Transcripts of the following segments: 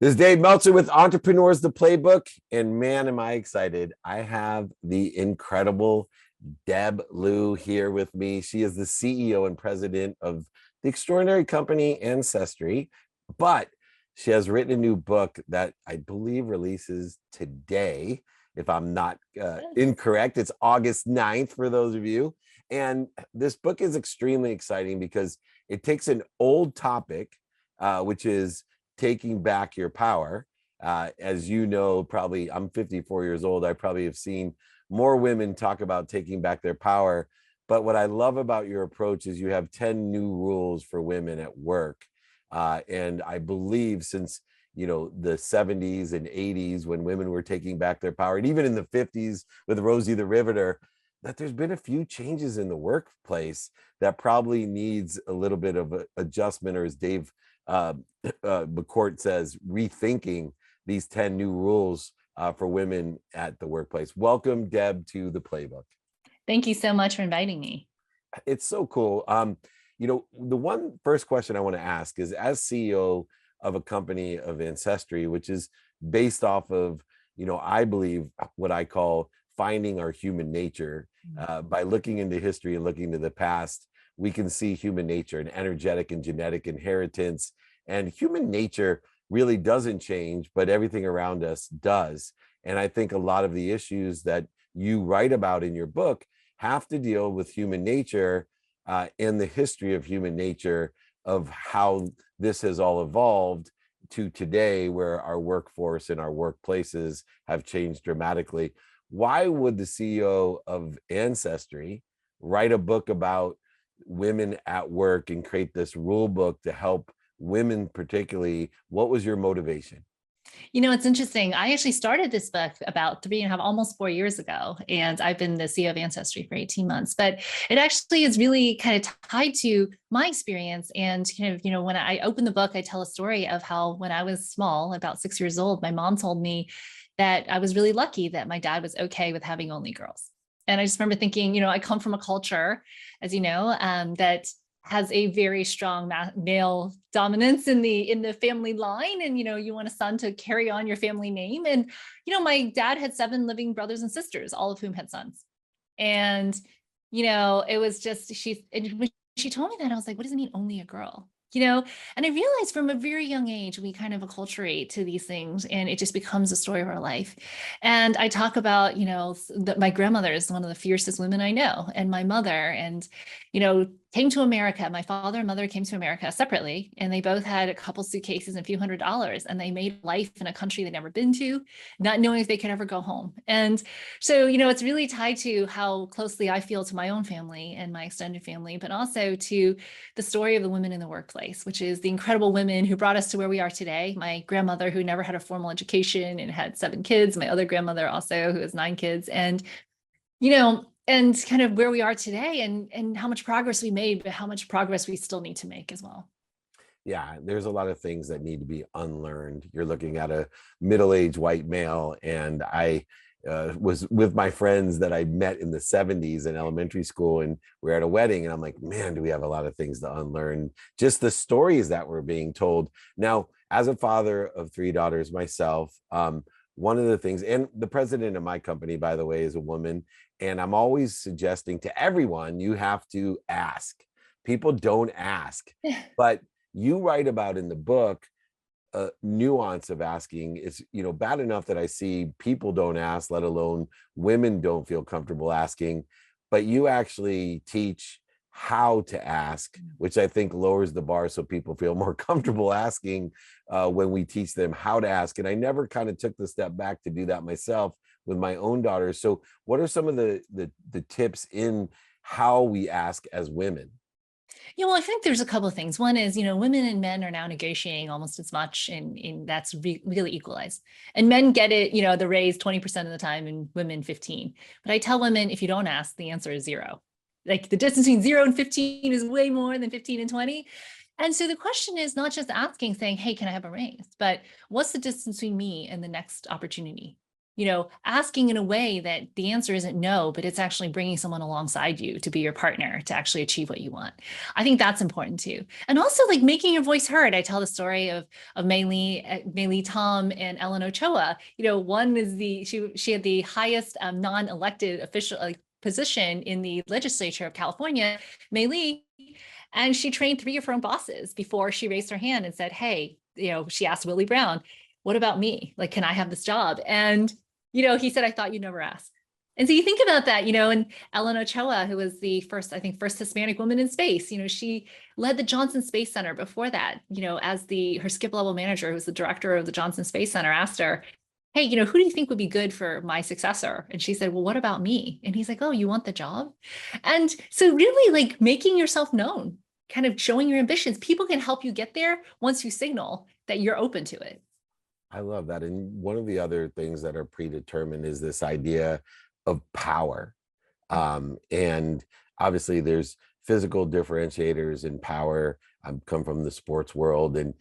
This is Dave Meltzer with Entrepreneurs, the Playbook. And man, am I excited. I have the incredible Deb Liu here with me. She is the CEO and president of the extraordinary company Ancestry, but she has written a new book that I believe releases today. If I'm not incorrect, it's August 9th for those of you. And this book is extremely exciting because it takes an old topic, which is taking back your power. As you know, probably I'm 54 years old. I probably have seen more women talk about taking back their power. But what I love about your approach is you have 10 new rules for women at work. And I believe since, the 70s and 80s when women were taking back their power, and even in the 50s with Rosie the Riveter, that there's been a few changes in the workplace that probably needs a little bit of adjustment, or as Dave McCourt says, rethinking these 10 new rules for women at the workplace. Welcome, Deb, to the Playbook. Thank you so much for inviting me. It's so cool. The one first question I want to ask is, as CEO of a company of Ancestry, which is based off of, I believe what I call finding our human nature. By looking into history and looking to the past, we can see human nature and energetic and genetic inheritance. And human nature really doesn't change, but everything around us does. And I think a lot of the issues that you write about in your book have to deal with human nature and the history of human nature, of how this has all evolved to today, where our workforce and our workplaces have changed dramatically. Why would the CEO of Ancestry write a book about women at work and create this rule book to help women particularly? What was your motivation? It's interesting. I actually started this book about 3.5, almost 4 years ago, and I've been the CEO of Ancestry for 18 months. But it actually is really kind of tied to my experience. And when I open the book, I tell a story of how when I was small, about 6 years old, my mom told me that I was really lucky that my dad was okay with having only girls. And I just remember thinking, I come from a culture, as you know, that has a very strong male dominance in the family line. And, you want a son to carry on your family name. And, my dad had 7 living brothers and sisters, all of whom had sons. And, it was just, when she told me that, I was like, what does it mean only a girl? And I realized from a very young age, we kind of acculturate to these things, and it just becomes a story of our life. And I talk about, that my grandmother is one of the fiercest women I know, and my mother, and, came to America. My father and mother came to America separately, and they both had a couple suitcases and a few $100s, and they made life in a country they'd never been to, not knowing if they could ever go home. And so, it's really tied to how closely I feel to my own family and my extended family, but also to the story of the women in the workplace, which is the incredible women who brought us to where we are today. My grandmother, who never had a formal education and had 7 kids, my other grandmother also, who has 9 kids, and and kind of where we are today, and how much progress we made, but how much progress we still need to make as well. Yeah, there's a lot of things that need to be unlearned. You're looking at a middle-aged white male, and I was with my friends that I met in the 70s in elementary school, and we're at a wedding, and I'm like, man, do we have a lot of things to unlearn? Just the stories that were being told. Now, as a father of 3 daughters myself, one of the things, and the president of my company, by the way, is a woman, and I'm always suggesting to everyone, you have to ask. People don't ask, but you write about in the book nuance of asking. Is bad enough that I see people don't ask, let alone women don't feel comfortable asking, but you actually teach how to ask, which I think lowers the bar so people feel more comfortable asking when we teach them how to ask. And I never kind of took the step back to do that myself with my own daughters. So what are some of the tips in how we ask as women? Well, I think there's a couple of things. One is, women and men are now negotiating almost as much, and that's really equalized. And men get it, the raise 20% of the time, and women 15. But I tell women, if you don't ask, the answer is 0. Like the distance between 0 and 15 is way more than 15 and 20. And so the question is not just asking, saying, hey, can I have a raise? But what's the distance between me and the next opportunity? asking in a way that the answer isn't no, but it's actually bringing someone alongside you to be your partner to actually achieve what you want. I think that's important too. And also like making your voice heard. I tell the story of Mei Li Tom and Ellen Ochoa. One is she had the highest non-elected official position in the legislature of California, Mei Li, and she trained 3 of her own bosses before she raised her hand and said, hey, she asked Willie Brown, what about me? Like, can I have this job? And he said, I thought you'd never ask. And so you think about that, and Ellen Ochoa, who was the first Hispanic woman in space, she led the Johnson Space Center before that, as her skip level manager, who was the director of the Johnson Space Center, asked her, hey, who do you think would be good for my successor? And she said, well, what about me? And he's like, oh, you want the job? And so really like making yourself known, kind of showing your ambitions. People can help you get there once you signal that you're open to it. I love that. And one of the other things that are predetermined is this idea of power. And obviously there's physical differentiators in power. I've come from the sports world and,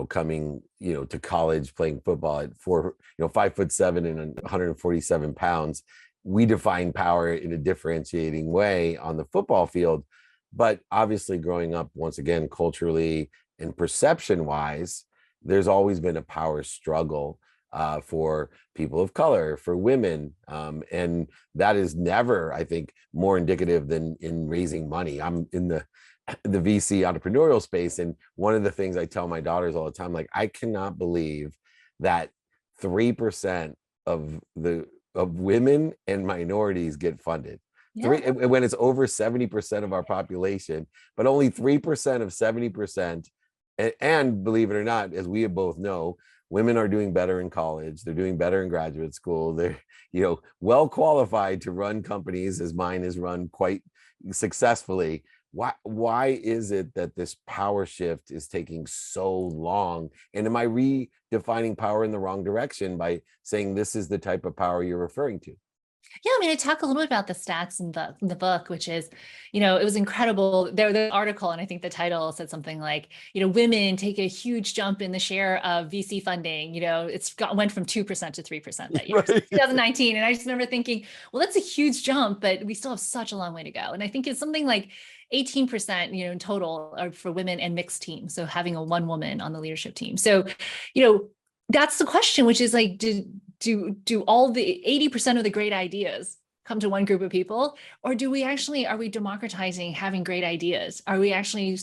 coming, to college, playing football at 5'7" and 147 pounds. We define power in a differentiating way on the football field. But obviously growing up, once again, culturally and perception wise, there's always been a power struggle for people of color, for women. And that is never, I think, more indicative than in raising money. I'm in the VC entrepreneurial space. And one of the things I tell my daughters all the time, like, I cannot believe that 3% of women and minorities get funded. Yeah. When it's over 70% of our population, but only 3% of 70%. And believe it or not, as we both know, women are doing better in college. They're doing better in graduate school. They're, well qualified to run companies, as mine is run quite successfully. Why is it that this power shift is taking so long? And am I redefining power in the wrong direction by saying this is the type of power you're referring to? Yeah, I mean, I talk a little bit about the stats in the book, which is, it was incredible. The article, and I think the title said something like, women take a huge jump in the share of VC funding. Went from 2% to 3% that year, right. 2019. And I just remember thinking, well, that's a huge jump, but we still have such a long way to go. And I think it's something like 18%, in total are for women and mixed teams. So having a one woman on the leadership team. So, that's the question, which is like, do all the 80% of the great ideas come to one group of people, or are we democratizing having great ideas? Are we actually,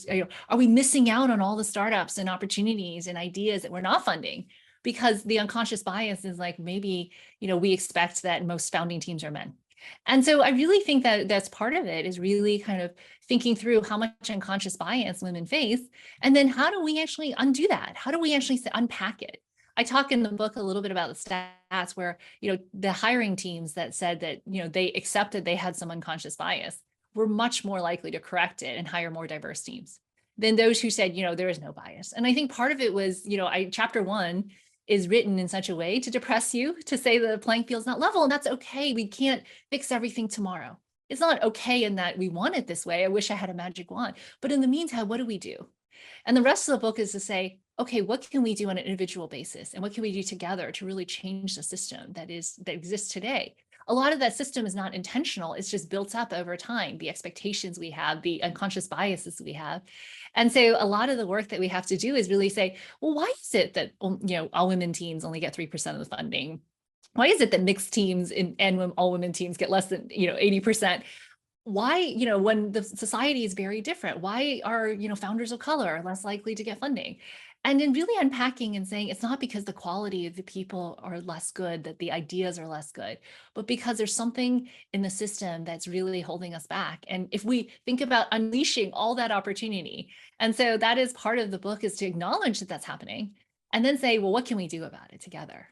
are we missing out on all the startups and opportunities and ideas that we're not funding? Because the unconscious bias is like, maybe, we expect that most founding teams are men. And so I really think that that's part of it, is really kind of thinking through how much unconscious bias women face. And then how do we actually undo that? How do we actually unpack it? I talk in the book a little bit about the stats where, the hiring teams that said that, they accepted they had some unconscious bias were much more likely to correct it and hire more diverse teams than those who said, there is no bias. And I think part of it was, chapter 1 is written in such a way to depress you, to say the playing field's not level, and that's okay. We can't fix everything tomorrow. It's not okay in that we want it this way. I wish I had a magic wand. But in the meantime, what do we do? And the rest of the book is to say, okay, what can we do on an individual basis? And what can we do together to really change the system that exists today? A lot of that system is not intentional. It's just built up over time, the expectations we have, the unconscious biases we have. And so a lot of the work that we have to do is really say, well, why is it that, all women teams only get 3% of the funding? Why is it that mixed teams and all women teams get less than, 80%? Why, when the society is very different, why are, founders of color less likely to get funding? And then really unpacking and saying, it's not because the quality of the people are less good, that the ideas are less good, but because there's something in the system that's really holding us back. And if we think about unleashing all that opportunity, and so that is part of the book, is to acknowledge that that's happening and then say, well, what can we do about it together?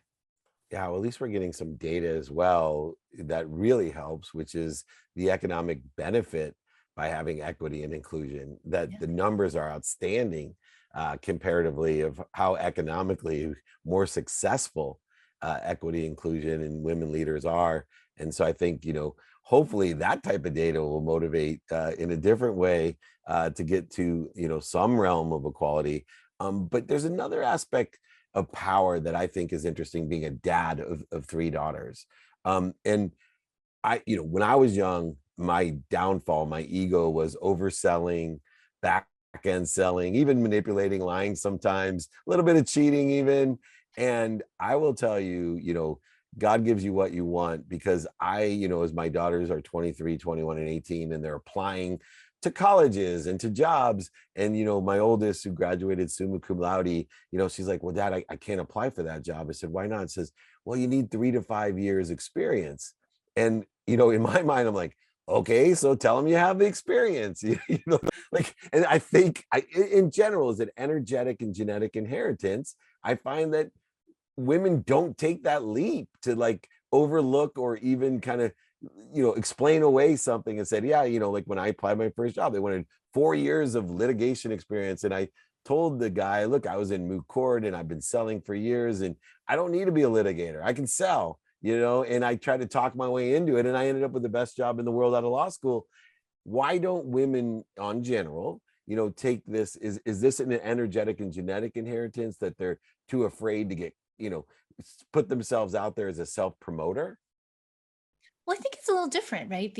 Yeah, well, at least we're getting some data as well that really helps, which is the economic benefit by having equity and inclusion, that the numbers are outstanding comparatively of how economically more successful equity, inclusion, and women leaders are. And so I think, hopefully that type of data will motivate in a different way to get to, some realm of equality. But there's another aspect of power that I think is interesting, being a dad of three daughters. And when I was young, my downfall, my ego was overselling, back end selling, even manipulating, lying sometimes, a little bit of cheating even. And I will tell you, God gives you what you want, because as my daughters are 23, 21, and 18, and they're applying to colleges and to jobs. And, my oldest, who graduated summa cum laude, she's like, well, Dad, I can't apply for that job. I said, why not? It says, well, you need 3 to 5 years experience. And, in my mind, I'm like, okay, so tell them you have the experience, and I think in general, is it energetic and genetic inheritance? I find that women don't take that leap to like overlook or even kind of explain away something and said, yeah, like when I applied my first job, they wanted 4 years of litigation experience, and I told the guy, look, I was in moot court and I've been selling for years, and I don't need to be a litigator, I can sell, and I tried to talk my way into it, and I ended up with the best job in the world out of law school. Why don't women on general take this? Is this an energetic and genetic inheritance that they're too afraid to get put themselves out there as a self-promoter? Well, I think it's a little different, right?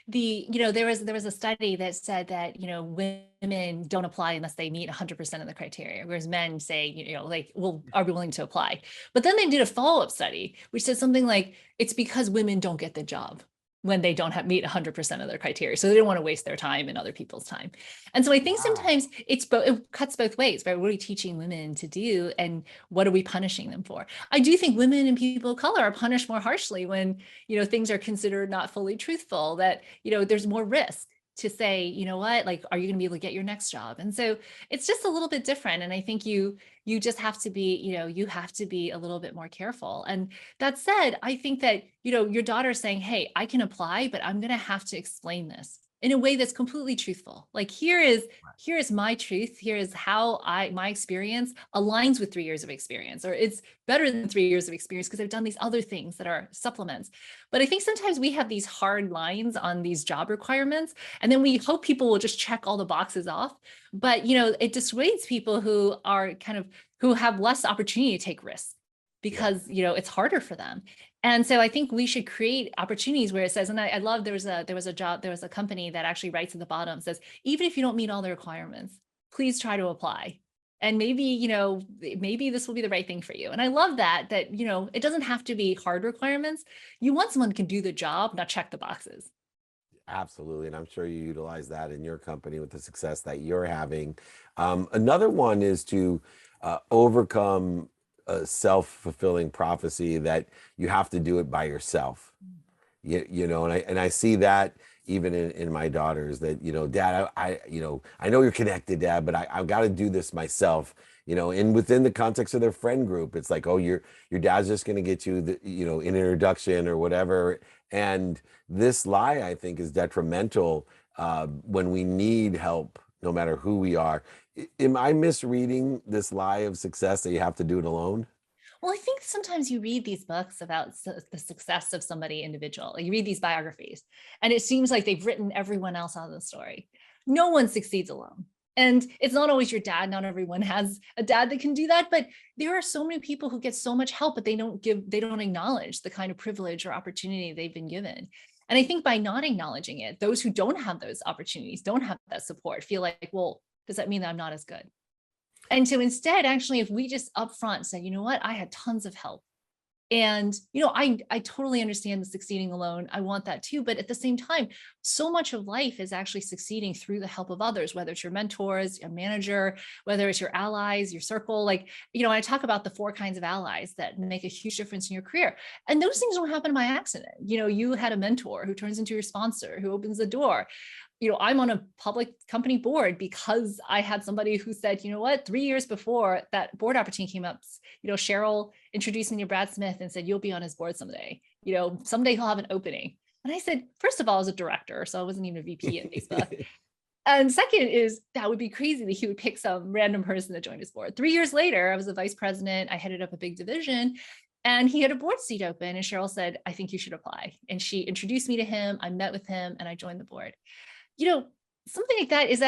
There was a study that said that, women don't apply unless they meet 100% of the criteria, whereas men say, like, well, are we willing to apply? But then they did a follow-up study, which said something like, it's because women don't get the job when they don't meet 100% of their criteria. So they don't want to waste their time and other people's time. And so I think Wow. sometimes it cuts both ways, right? What are we teaching women to do, and what are we punishing them for? I do think women and people of color are punished more harshly when, things are considered not fully truthful, that, there's more risk to say, what, like, are you going to be able to get your next job? And so it's just a little bit different. And I think you just have to be, you have to be a little bit more careful. And that said, I think that, your daughter saying, hey, I can apply, but I'm going to have to explain this in a way that's completely truthful. Like, here is my truth. Here is how my experience aligns with 3 years of experience, or it's better than 3 years of experience because I've done these other things that are supplements. But I think sometimes we have these hard lines on these job requirements, and then we hope people will just check all the boxes off. But, it dissuades people who are who have less opportunity to take risks, Yeah. because, it's harder for them. And so I think we should create opportunities where it says, and I love, there was a company that actually writes at the bottom, says, even if you don't meet all the requirements, please try to apply. And maybe, maybe this will be the right thing for you. And I love that, it doesn't have to be hard requirements. You want someone who can do the job, not check the boxes. Absolutely. And I'm sure you utilize that in your company with the success that you're having. Another one is to overcome a self-fulfilling prophecy that you have to do it by yourself. And I see that even in my daughters, that, Dad, I know you're connected, Dad, but I've got to do this myself. And within the context of their friend group, it's like, oh, your dad's just going to get you an introduction or whatever. And this lie, I think, is detrimental when we need help, no matter who we are. Am I misreading this lie of success that you have to do it alone? Well, I think sometimes you read these books about the success of somebody individual. Like, you read these biographies, and it seems like they've written everyone else out of the story. No one succeeds alone. And it's not always your dad. Not everyone has a dad that can do that. But there are so many people who get so much help, but they don't acknowledge the kind of privilege or opportunity they've been given. And I think by not acknowledging it, those who don't have those opportunities, don't have that support, feel like, well, does that mean that I'm not as good? And so instead, actually, if we just upfront say, you know what, I had tons of help. And, I totally understand the succeeding alone. I want that too. But at the same time, so much of life is actually succeeding through the help of others, whether it's your mentors, your manager, whether it's your allies, your circle. Like, I talk about the 4 kinds of allies that make a huge difference in your career. And those things don't happen by accident. You had a mentor who turns into your sponsor, who opens the door. I'm on a public company board because I had somebody who said, you know what, 3 years before that board opportunity came up, Cheryl introduced me to Brad Smith and said, you'll be on his board someday. Someday he'll have an opening. And I said, first of all, I was a director, so I wasn't even a VP at Facebook. And second is, that would be crazy that he would pick some random person to join his board. 3 years later, I was a vice president. I headed up a big division, and he had a board seat open. And Cheryl said, I think you should apply. And she introduced me to him. I met with him, and I joined the board. Something like that, is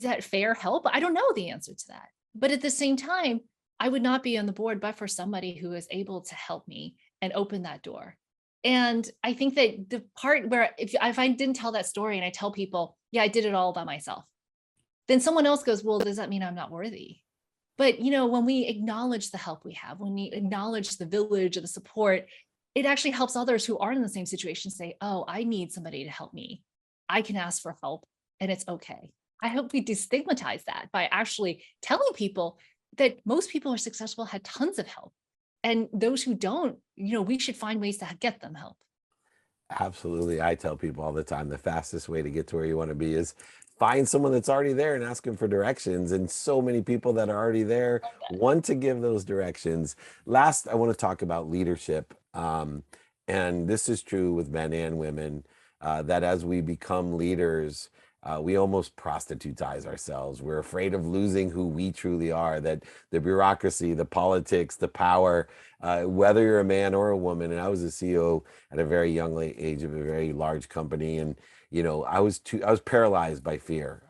that fair help? I don't know the answer to that. But at the same time, I would not be on the board but for somebody who is able to help me and open that door. And I think that the part where if I didn't tell that story and I tell people, yeah, I did it all by myself, then someone else goes, well, does that mean I'm not worthy? But when we acknowledge the help we have, when we acknowledge the village or the support, it actually helps others who aren't in the same situation say, oh, I need somebody to help me. I can ask for help and it's okay. I hope we destigmatize that by actually telling people that most people who are successful had tons of help. And those who don't, we should find ways to get them help. Absolutely. I tell people all the time the fastest way to get to where you want to be is find someone that's already there and ask them for directions. And so many people that are already there want to give those directions. Last, I want to talk about leadership. And this is true with men and women, that as we become leaders, we almost prostitutize ourselves. We're afraid of losing who we truly are, that the bureaucracy, the politics, the power, whether you're a man or a woman. And I was a CEO at a very young age of a very large company. And, I was paralyzed by fear.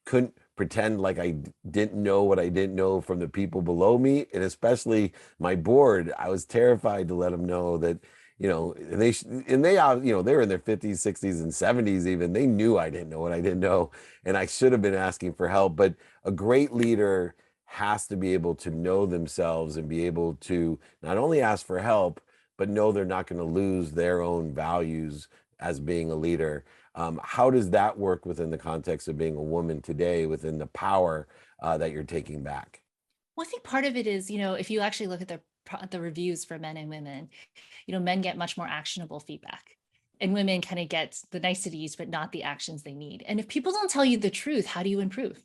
Couldn't pretend like I didn't know what I didn't know from the people below me. And especially my board, I was terrified to let them know that, they were in their 50s, 60s, and 70s even. They knew I didn't know what I didn't know, and I should have been asking for help. But a great leader has to be able to know themselves and be able to not only ask for help, but know they're not going to lose their own values as being a leader. How does that work within the context of being a woman today, within the power that you're taking back? Well, I think part of it is, if you actually look at the reviews for men and women, men get much more actionable feedback and women kind of get the niceties, but not the actions they need. And if people don't tell you the truth, how do you improve?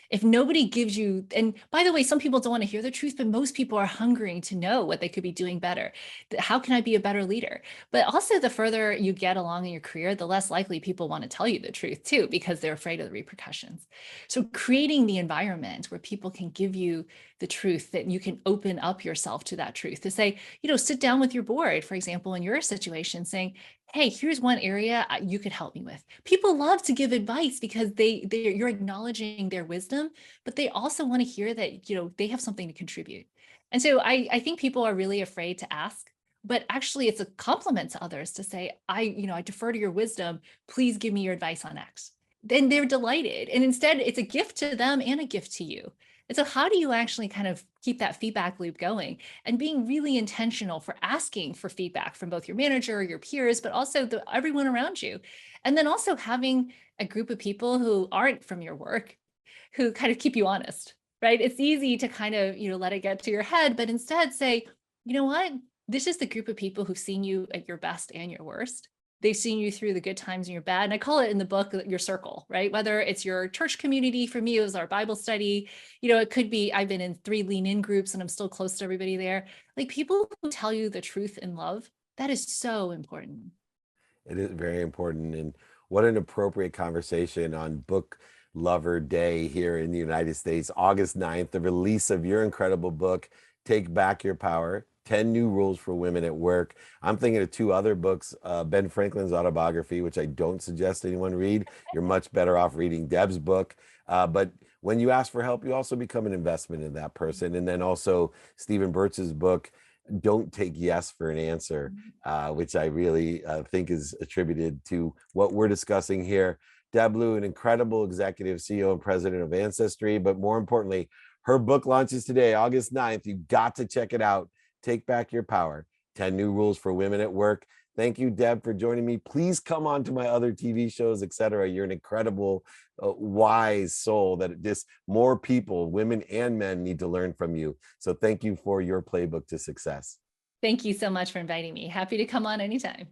If nobody gives you, and by the way, some people don't want to hear the truth, but most people are hungering to know what they could be doing better. How can I be a better leader? But also, the further you get along in your career, the less likely people want to tell you the truth too, because they're afraid of the repercussions. So creating the environment where people can give you the truth, that you can open up yourself to that truth, to say, sit down with your board, for example, in your situation, saying, hey, here's one area you could help me with. People love to give advice because you're acknowledging their wisdom, but they also want to hear that, they have something to contribute. And so I think people are really afraid to ask, but actually it's a compliment to others to say, I defer to your wisdom. Please give me your advice on X. Then they're delighted. And instead it's a gift to them and a gift to you. And so how do you actually kind of keep that feedback loop going and being really intentional for asking for feedback from both your manager, your peers, but also everyone around you. And then also having a group of people who aren't from your work, who kind of keep you honest, right? It's easy to kind of, let it get to your head, but instead say, you know what? This is the group of people who've seen you at your best and your worst. They've seen you through the good times and your bad. And I call it in the book, your circle, right? Whether it's your church community, for me, it was our Bible study. It could be, I've been in 3 lean in groups and I'm still close to everybody there. Like people who tell you the truth in love, that is so important. It is very important. And what an appropriate conversation on Book Lover Day here in the United States, August 9th, the release of your incredible book, Take Back Your Power, 10 New Rules for Women at Work. I'm thinking of 2 other books, Ben Franklin's autobiography, which I don't suggest anyone read. You're much better off reading Deb's book. But when you ask for help, you also become an investment in that person. And then also Stephen Birch's book, Don't Take Yes for an Answer, which I really think is attributed to what we're discussing here. Deb Liu, an incredible executive, CEO, and president of Ancestry, but more importantly, her book launches today, August 9th. You got to check it out. Take Back Your Power, 10 New Rules for Women at Work. Thank you, Deb, for joining me. Please come on to my other TV shows, etc. You're an incredible, wise soul that just more people, women and men, need to learn from you. So thank you for your playbook to success. Thank you so much for inviting me. Happy to come on anytime.